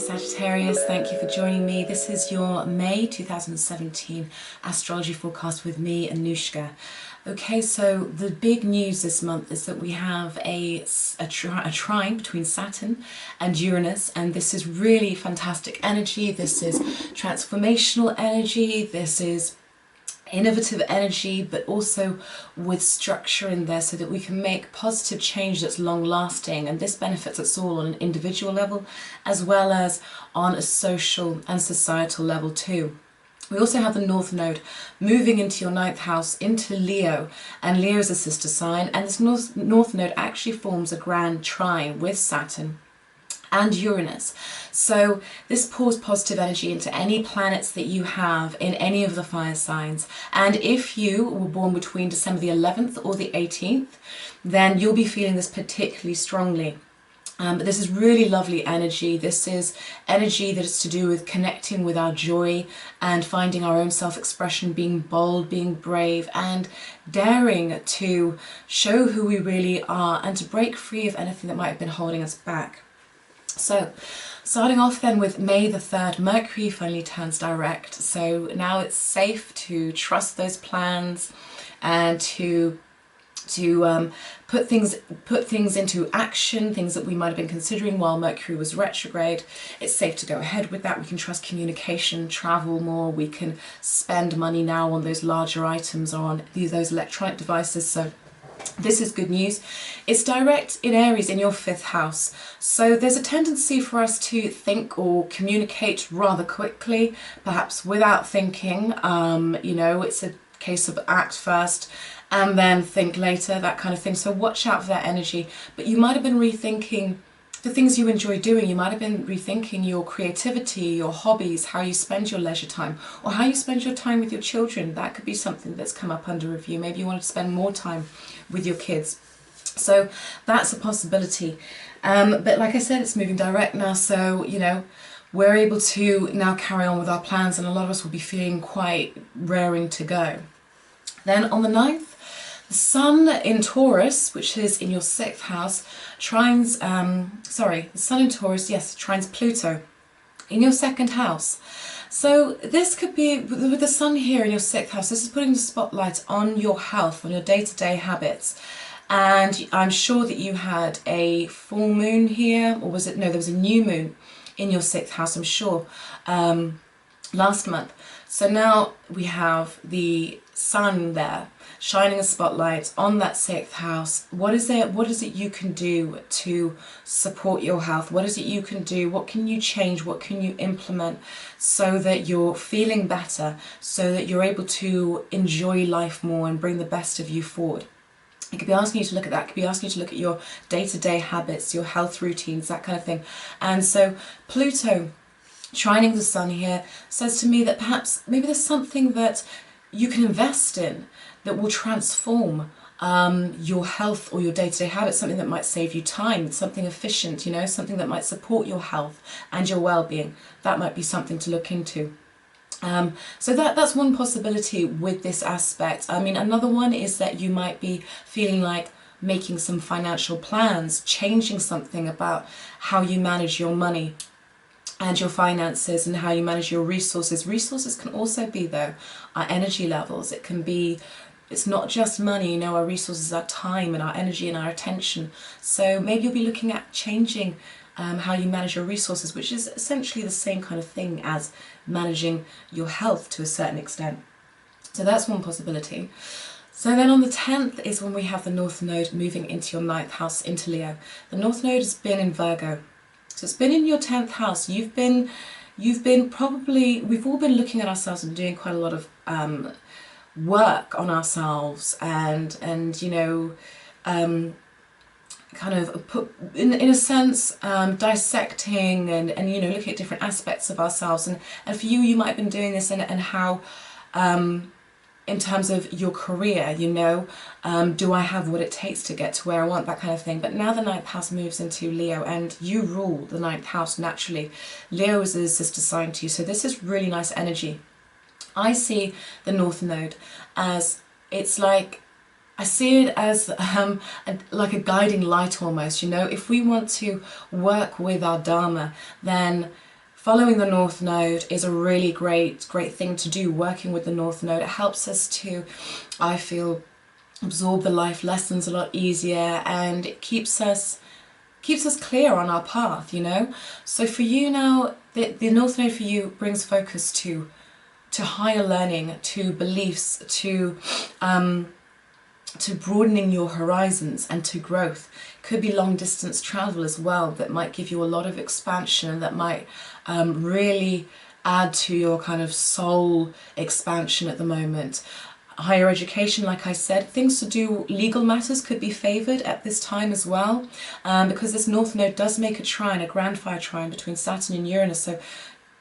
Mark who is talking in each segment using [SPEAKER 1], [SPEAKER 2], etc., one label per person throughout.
[SPEAKER 1] Sagittarius, thank you for joining me. This is your May 2017 astrology forecast with me, Anushka. Okay, so the big news this month is that we have a trine between Saturn and Uranus, and this is really fantastic energy. This is transformational energy. This is innovative energy, but also with structure in there so that we can make positive change that's long lasting, and this benefits us all on an individual level as well as on a social and societal level too. We also have the North Node moving into your 9th house, into Leo, and Leo is a sister sign, and this North Node actually forms a grand trine with Saturn and Uranus. So this pours positive energy into any planets that you have in any of the fire signs. And if you were born between December the 11th or the 18th, then you'll be feeling this particularly strongly. But this is really lovely energy. This is energy that is to do with connecting with our joy and finding our own self-expression, being bold, being brave, and daring to show who we really are and to break free of anything that might have been holding us back. So, starting off then with May the 3rd, Mercury finally turns direct. So now it's safe to trust those plans and to put things into action, things that we might have been considering while Mercury was retrograde. It's safe to go ahead with that. We can trust communication, travel more. We can spend money now on those larger items or on those electronic devices. So this is good news. It's direct in Aries in your 5th house. So there's a tendency for us to think or communicate rather quickly, perhaps without thinking. It's a case of act first and then think later, that kind of thing. So watch out for that energy. But you might have been rethinking the things you enjoy doing. You might have been rethinking your creativity, your hobbies, how you spend your leisure time, or how you spend your time with your children. That could be something that's come up under review. Maybe you want to spend more time with your kids. So that's a possibility. But like I said, it's moving direct now. So, we're able to now carry on with our plans, and a lot of us will be feeling quite raring to go. Then on the 9th, the Sun in Taurus, which is in your 6th house, trines Pluto in your 2nd house. So this could be, with the Sun here in your 6th house, this is putting the spotlight on your health, on your day-to-day habits. And I'm sure that you had a full moon here, or was it, no, there was a new moon in your 6th house, I'm sure, last month. So now we have the Sun there shining a spotlight on that 6th house. What is it you can do to support your health? What is it you can do? What can you change? What can you implement so that you're feeling better, so that you're able to enjoy life more and bring the best of you forward? It could be asking you to look at that. It could be asking you to look at your day-to-day habits, your health routines, that kind of thing. And so Pluto trining the Sun here says to me that perhaps maybe there's something that you can invest in that will transform your health or your day-to-day habits, something that might save you time, something efficient, something that might support your health and your well-being. That might be something to look into. So that's one possibility with this aspect. I mean, another one is that you might be feeling like making some financial plans, changing something about how you manage your money and your finances and how you manage your resources. Resources can also be, though, our energy levels. It can be, it's not just money, our resources are time and our energy and our attention. So maybe you'll be looking at changing how you manage your resources, which is essentially the same kind of thing as managing your health to a certain extent. So that's one possibility. So then on the 10th is when we have the North Node moving into your 9th house, into Leo. The North Node has been in Virgo. So it's been in your 10th house. We've all been looking at ourselves and doing quite a lot of work on ourselves and kind of put, in a sense, dissecting and looking at different aspects of ourselves. And for you might have been doing this and how, in terms of your career, do I have what it takes to get to where I want, that kind of thing. But now the 9th house moves into Leo and you rule the 9th house naturally. Leo is a sister sign to you, so this is really nice energy. I see the North Node as, it's like, I see it as like a guiding light almost, If we want to work with our Dharma, then following the North Node is a really great thing to do, working with the North Node. It helps us to, I feel, absorb the life lessons a lot easier, and it keeps us clear on our path, you know. So for you now, the North Node for you brings focus to higher learning, to beliefs, to broadening your horizons and to growth. Could be long distance travel as well, that might give you a lot of expansion, that might really add to your kind of soul expansion at the moment. Higher education, like I said, things to do, legal matters could be favoured at this time as well, because this North Node does make a trine, a grand fire trine between Saturn and Uranus, so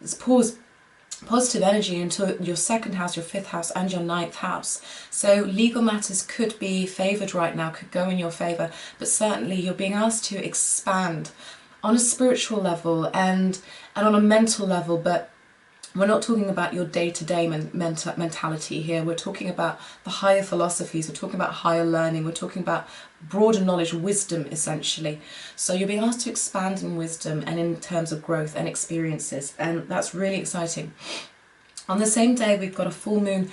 [SPEAKER 1] it's positive energy into your second house, your fifth house and your ninth house. So legal matters could be favoured right now, could go in your favour, but certainly you're being asked to expand on a spiritual level and on a mental level. But we're not talking about your day-to-day mentality here. We're talking about the higher philosophies. We're talking about higher learning. We're talking about broader knowledge, wisdom, essentially. So you're being asked to expand in wisdom and in terms of growth and experiences, and that's really exciting. On the same day, we've got a full moon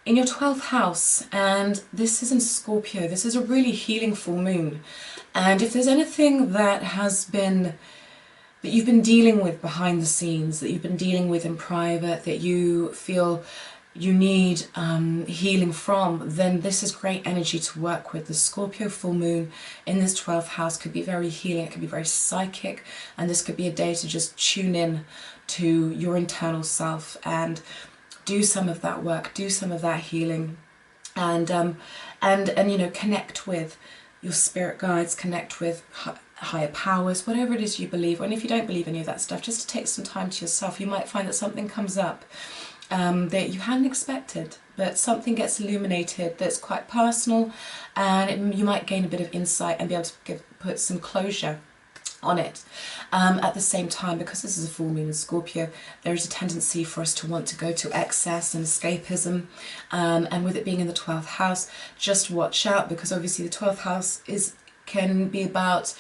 [SPEAKER 1] in your 12th house, and this is in Scorpio. This is a really healing full moon. And if there's anything that you've been dealing with behind the scenes, that you've been dealing with in private, that you feel you need healing from, then this is great energy to work with. The Scorpio full moon in this 12th house could be very healing, it could be very psychic, and this could be a day to just tune in to your internal self and do some of that work, do some of that healing, and you know, connect with your spirit guides, connect with higher powers, whatever it is you believe. And if you don't believe any of that stuff, just to take some time to yourself. You might find that something comes up that you hadn't expected, but something gets illuminated that's quite personal, and you might gain a bit of insight and be able to put some closure on it. At the same time, because this is a full moon in Scorpio, there is a tendency for us to want to go to excess and escapism, and with it being in the 12th house, just watch out, because obviously the 12th house can be about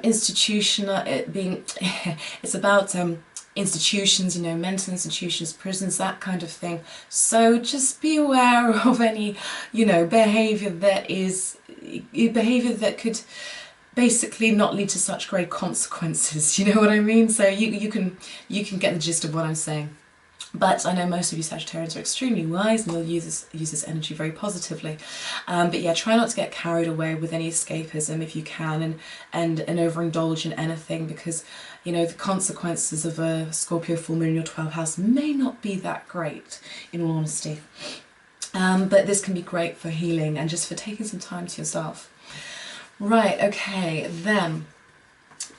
[SPEAKER 1] institutional, it's about institutions, you know, mental institutions, prisons, that kind of thing. So just be aware of any, you know, behaviour that could basically not lead to such great consequences, you know what I mean? So you can get the gist of what I'm saying. But I know most of you Sagittarians are extremely wise and you'll use this energy very positively. But yeah, try not to get carried away with any escapism if you can, and overindulge in anything, because, you know, the consequences of a Scorpio full moon in your 12th house may not be that great, in all honesty. But this can be great for healing and just for taking some time to yourself. Right, okay, then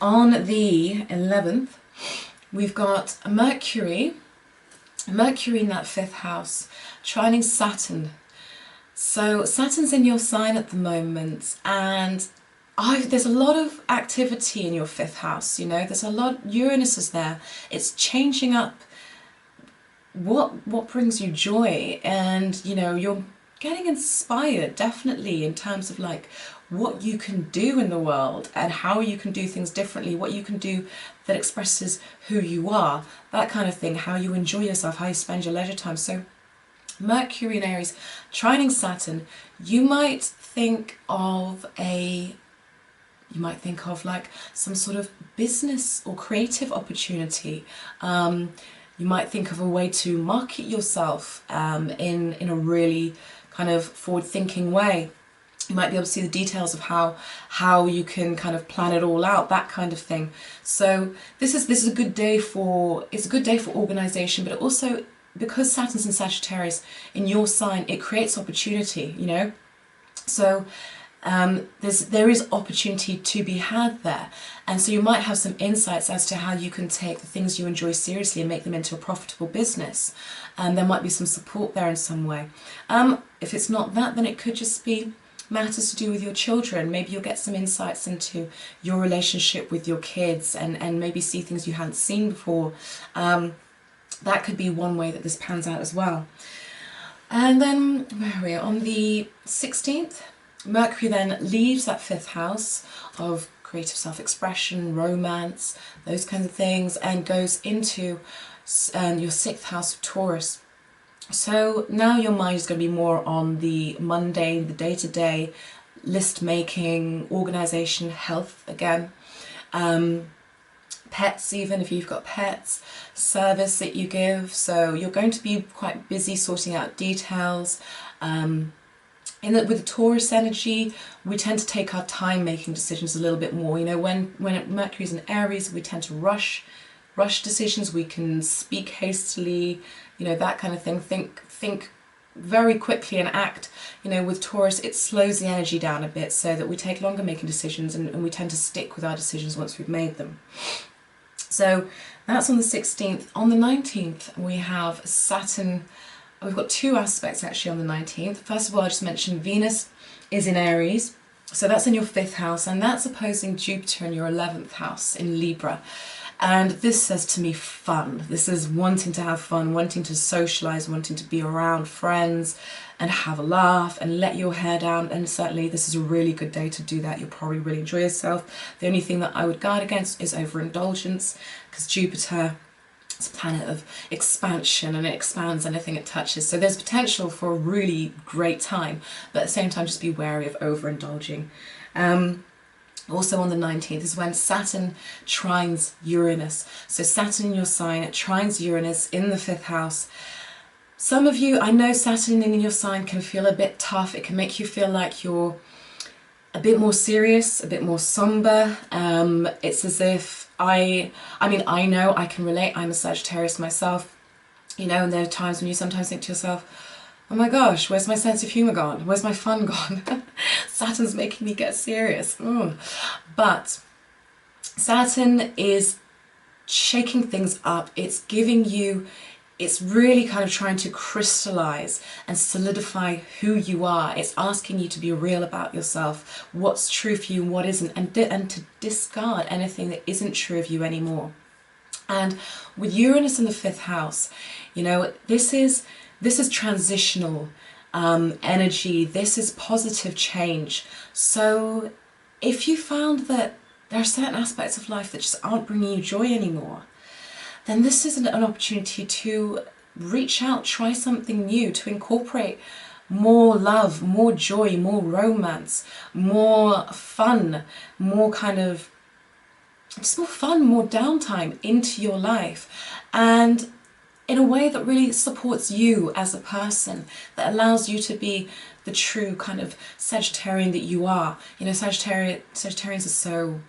[SPEAKER 1] on the 11th, we've got Mercury in that 5th house, trining Saturn. So Saturn's in your sign at the moment, and there's a lot of activity in your 5th house, you know, there's a lot, Uranus is there, it's changing up what brings you joy, and, you know, you're getting inspired, definitely, in terms of like what you can do in the world and how you can do things differently, what you can do that expresses who you are, that kind of thing, how you enjoy yourself, how you spend your leisure time. So Mercury in Aries, trining Saturn, you might think of like some sort of business or creative opportunity. You might think of a way to market yourself in a really kind of forward-thinking way. You might be able to see the details of how you can kind of plan it all out, that kind of thing. So this is a good day for organisation, but also because Saturn's in Sagittarius in your sign, it creates opportunity, you know. So there is opportunity to be had there, and so you might have some insights as to how you can take the things you enjoy seriously and make them into a profitable business, and there might be some support there in some way. If it's not that, then it could just be matters to do with your children. Maybe you'll get some insights into your relationship with your kids, and maybe see things you hadn't seen before. That could be one way that this pans out as well. And then, where are we? On the 16th, Mercury then leaves that 5th house of creative self-expression, romance, those kinds of things, and goes into your 6th house of Taurus. So now your mind is going to be more on the mundane, the day-to-day, list making, organisation, health again, pets, even if you've got pets, service that you give. So you're going to be quite busy sorting out details. With the Taurus energy, we tend to take our time making decisions a little bit more. You know, when Mercury's in Aries, we tend to rush decisions. We can speak hastily, you know, that kind of thing. Think very quickly and act. You know, with Taurus, it slows the energy down a bit so that we take longer making decisions, and we tend to stick with our decisions once we've made them. So that's on the 16th. On the 19th, we have Saturn. We've got 2 aspects actually on the 19th. First of all, I just mentioned Venus is in Aries. So that's in your 5th house, and that's opposing Jupiter in your 11th house in Libra. And this says to me fun. This is wanting to have fun, wanting to socialise, wanting to be around friends and have a laugh and let your hair down. And certainly this is a really good day to do that. You'll probably really enjoy yourself. The only thing that I would guard against is overindulgence, because Jupiter is a planet of expansion and it expands anything it touches. So there's potential for a really great time, but at the same time just be wary of overindulging. Also on the 19th is when Saturn trines Uranus. So Saturn in your sign, it trines Uranus in the 5th house. Some of you, I know Saturn in your sign can feel a bit tough. It can make you feel like you're a bit more serious, a bit more somber. It's as if I know I can relate. I'm a Sagittarius myself, you know, and there are times when you sometimes think to yourself, oh my gosh, where's my sense of humour gone? Where's my fun gone? Saturn's making me get serious. But Saturn is shaking things up. It's giving you, it's really kind of trying to crystallise and solidify who you are. It's asking you to be real about yourself, what's true for you and what isn't, and to discard anything that isn't true of you anymore. And with Uranus in the 5th house, you know, this is transitional energy. This is positive change. So if you found that there are certain aspects of life that just aren't bringing you joy anymore, then this is an opportunity to reach out, try something new, to incorporate more love, more joy, more romance, more fun, more kind of, just more fun, more downtime into your life. And in a way that really supports you as a person, that allows you to be the true kind of Sagittarian that you are. You know, Sagittarians are so,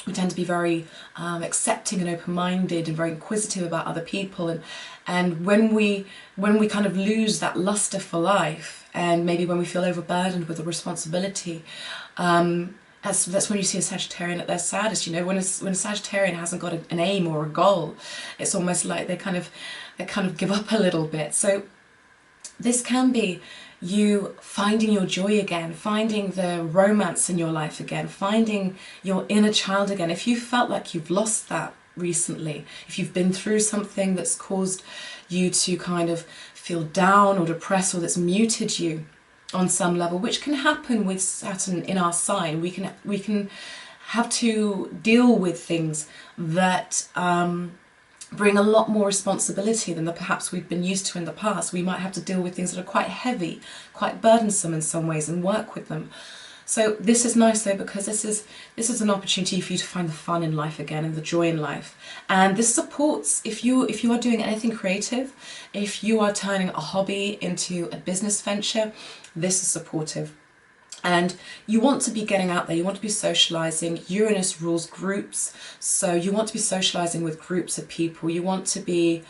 [SPEAKER 1] we tend to be very accepting and open-minded and very inquisitive about other people, and when we kind of lose that luster for life, and maybe when we feel overburdened with a responsibility, that's when you see a Sagittarian at their saddest. You know, when a Sagittarian hasn't got an aim or a goal, it's almost like they kind of give up a little bit. So this can be you finding your joy again, finding the romance in your life again, finding your inner child again. If you felt like you've lost that recently, if you've been through something that's caused you to kind of feel down or depressed, or that's muted you on some level, which can happen with Saturn in our sign, we can have to deal with things that bring a lot more responsibility than perhaps we've been used to in the past. We might have to deal with things that are quite heavy, quite burdensome in some ways, and work with them. So this is nice though, because this is an opportunity for you to find the fun in life again and the joy in life. And this supports, if you are doing anything creative, if you are turning a hobby into a business venture, this is supportive. And you want to be getting out there, you want to be socializing. Uranus rules groups, so you want to be socializing with groups of people. You want to be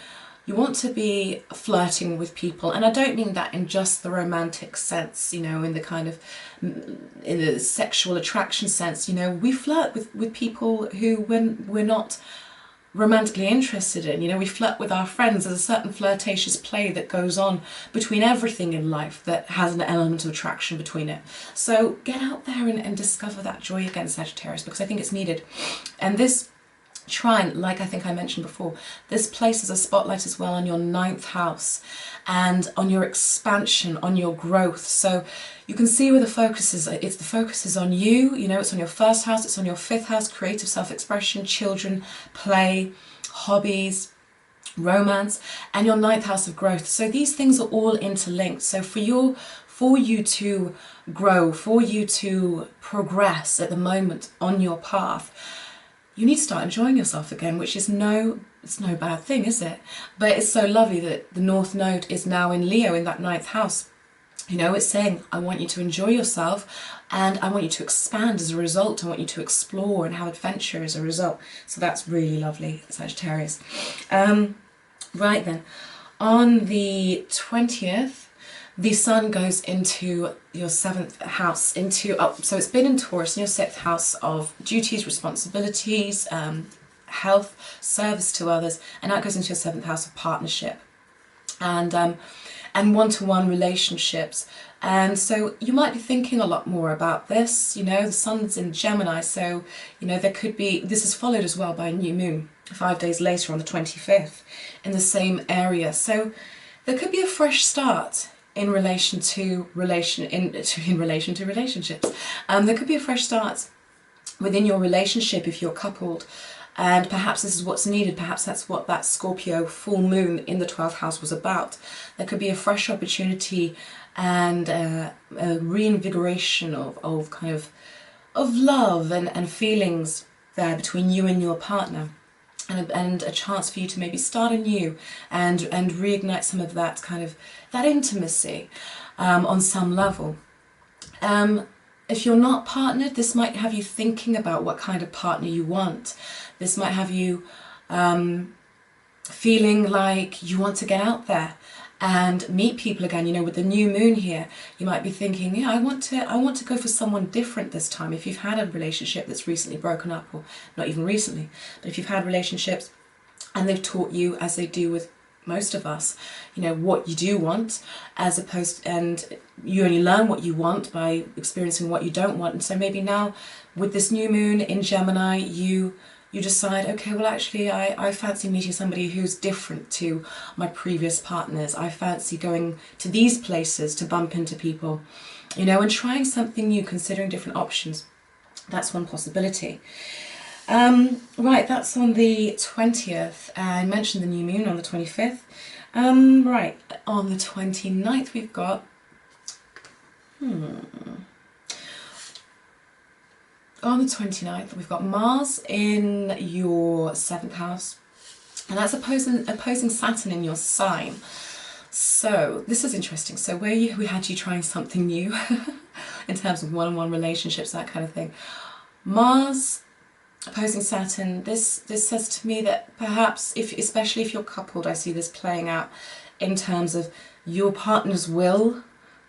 [SPEAKER 1] flirting with people, and I don't mean that in just the romantic sense, you know, in the kind of, in the sexual attraction sense. You know, we flirt with people who we're not romantically interested in. You know, we flirt with our friends. There's a certain flirtatious play that goes on between everything in life that has an element of attraction between it. So get out there and discover that joy again, Sagittarius, because I think it's needed. And this try and, like I think I mentioned before, this places a spotlight as well on your 9th house and on your expansion, on your growth. So you can see where the focus is. It's the focus is on you, you know, it's on your 1st house, it's on your 5th house, creative self-expression, children, play, hobbies, romance, and your 9th house of growth. So these things are all interlinked. So for you to grow, for you to progress at the moment on your path, you need to start enjoying yourself again, which is it's no bad thing, is it? But it's so lovely that the North Node is now in Leo in that 9th house. You know, it's saying, I want you to enjoy yourself and I want you to expand as a result. I want you to explore and have adventure as a result. So that's really lovely, Sagittarius. Right then, on the 20th, the Sun goes into your 7th house, so it's been in Taurus in your 6th house of duties, responsibilities, health, service to others, and that goes into your 7th house of partnership and one-to-one relationships. And so you might be thinking a lot more about this. You know, the Sun's in Gemini, so you know there could be, this is followed as well by a new moon 5 days later on the 25th in the same area. So there could be a fresh start in relation to relationships. There could be a fresh start within your relationship if you're coupled, and perhaps this is what's needed. Perhaps that's what that Scorpio full moon in the 12th house was about. There could be a fresh opportunity and a reinvigoration of kind of love and feelings there between you and your partner. And a chance for you to maybe start anew and reignite some of that kind of that intimacy on some level. If you're not partnered, this might have you thinking about what kind of partner you want. This might have you feeling like you want to get out there and meet people again. You know, with the new moon here, you might be thinking, yeah, I want to go for someone different this time. If you've had a relationship that's recently broken up, or not even recently, but if you've had relationships and they've taught you, as they do with most of us, you know, what you do want, as opposed, and you only learn what you want by experiencing what you don't want. And so maybe now with this new moon in Gemini, you decide, okay, well actually I fancy meeting somebody who's different to my previous partners. I fancy going to these places to bump into people, you know, and trying something new, considering different options. That's one possibility. Right, that's on the 20th. I mentioned the new moon on the 25th. Right, on the 29th we've got... On the 29th, we've got Mars in your 7th house, and that's opposing Saturn in your sign. So this is interesting. So we had you trying something new in terms of one-on-one relationships, that kind of thing. Mars opposing Saturn, this says to me that perhaps, especially if you're coupled, I see this playing out in terms of your partner's will,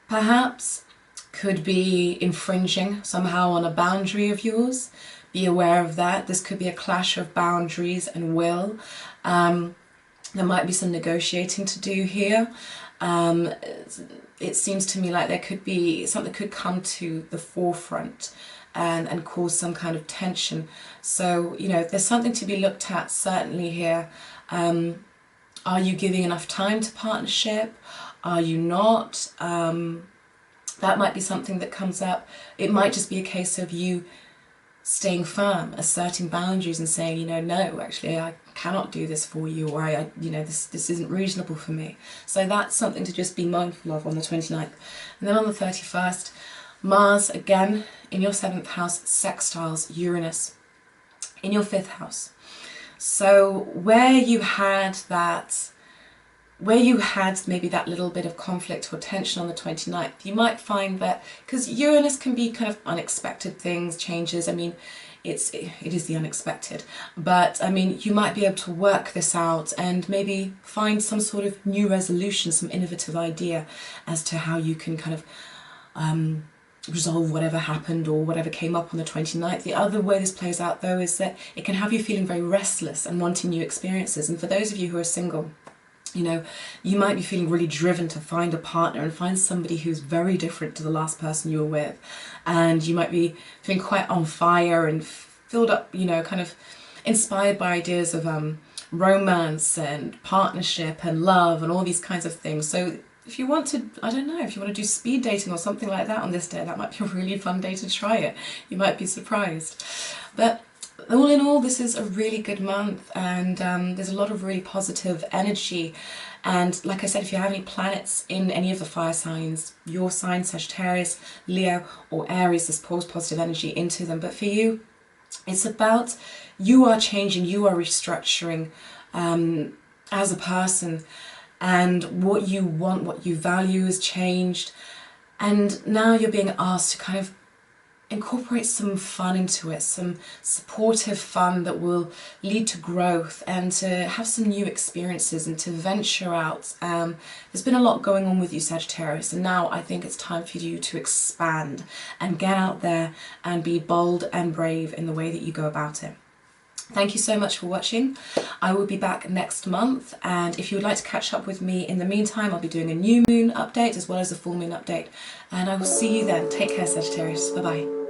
[SPEAKER 1] perhaps, could be infringing somehow on a boundary of yours. Be aware of that. This could be a clash of boundaries and will. There might be some negotiating to do here. It seems to me like there could be something could come to the forefront and cause some kind of tension. So, you know, there's something to be looked at certainly here. Are you giving enough time to partnership? Are you not? That might be something that comes up. It might just be a case of you staying firm, asserting boundaries and saying, you know, no, actually I cannot do this for you, or you know, this isn't reasonable for me. So that's something to just be mindful of on the 29th. And then on the 31st, Mars, again, in your 7th house, sextiles Uranus in your 5th house. So where you had maybe that little bit of conflict or tension on the 29th, you might find that, because Uranus can be kind of unexpected things, changes, I mean, it is the unexpected, but I mean, you might be able to work this out and maybe find some sort of new resolution, some innovative idea as to how you can kind of resolve whatever happened or whatever came up on the 29th. The other way this plays out though is that it can have you feeling very restless and wanting new experiences. And for those of you who are single, you know, you might be feeling really driven to find a partner and find somebody who's very different to the last person you were with. And you might be feeling quite on fire and filled up, you know, kind of inspired by ideas of romance and partnership and love and all these kinds of things. So if you want to, I don't know, if you want to do speed dating or something like that on this day, that might be a really fun day to try it. You might be surprised. But all in all, this is a really good month, and there's a lot of really positive energy. And like I said, if you have any planets in any of the fire signs, your sign, Sagittarius, Leo or Aries, this pours positive energy into them. But for you, it's about you are changing, you are restructuring as a person, and what you want, what you value has changed. And now you're being asked to kind of incorporate some fun into it, some supportive fun that will lead to growth, and to have some new experiences and to venture out. There's been a lot going on with you, Sagittarius, and now I think it's time for you to expand and get out there and be bold and brave in the way that you go about it. Thank you so much for watching. I will be back next month, and if you would like to catch up with me in the meantime, I'll be doing a new moon update as well as a full moon update, and I will see you then. Take care, Sagittarius. Bye bye.